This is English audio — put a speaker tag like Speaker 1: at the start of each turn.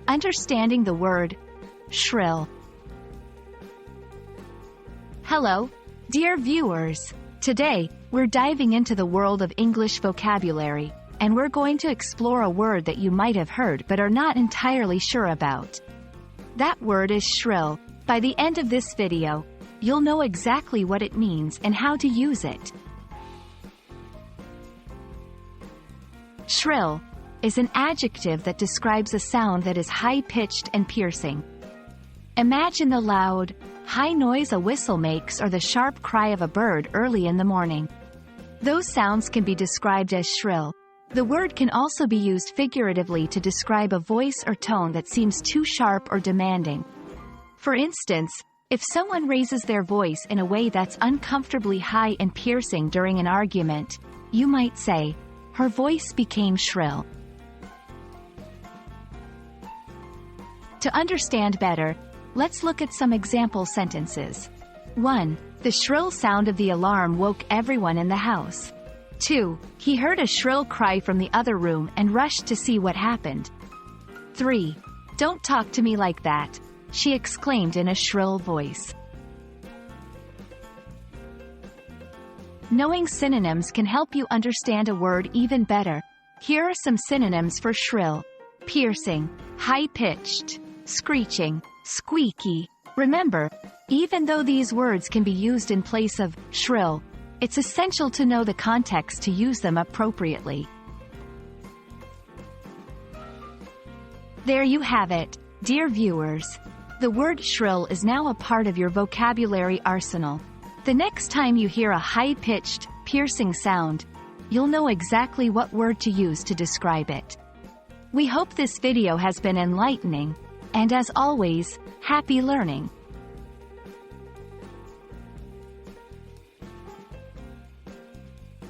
Speaker 1: Understanding the word shrill. Hello, dear viewers. Today, we're diving into the world of English vocabulary, and we're going to explore a word that you might have heard but are not entirely sure about. That word is shrill. By the end of this video, you'll know exactly what it means and how to use it. Shrill is an adjective that describes a sound that is high-pitched and piercing. Imagine the loud, high noise a whistle makes or the sharp cry of a bird early in the morning. Those sounds can be described as shrill. The word can also be used figuratively to describe a voice or tone that seems too sharp or demanding. For instance, if someone raises their voice in a way that's uncomfortably high and piercing during an argument, you might say, "Her voice became shrill." To understand better, let's look at some example sentences. 1. The shrill sound of the alarm woke everyone in the house. 2. He heard a shrill cry from the other room and rushed to see what happened. 3. Don't talk to me like that, she exclaimed in a shrill voice. Knowing synonyms can help you understand a word even better. Here are some synonyms for shrill: piercing, high-pitched, screeching, squeaky. Remember, even though these words can be used in place of shrill, it's essential to know the context to use them appropriately. There you have it, dear viewers. The word shrill is now a part of your vocabulary arsenal. The next time you hear a high-pitched, piercing sound, you'll know exactly what word to use to describe it. We hope this video has been enlightening, and as always, happy learning!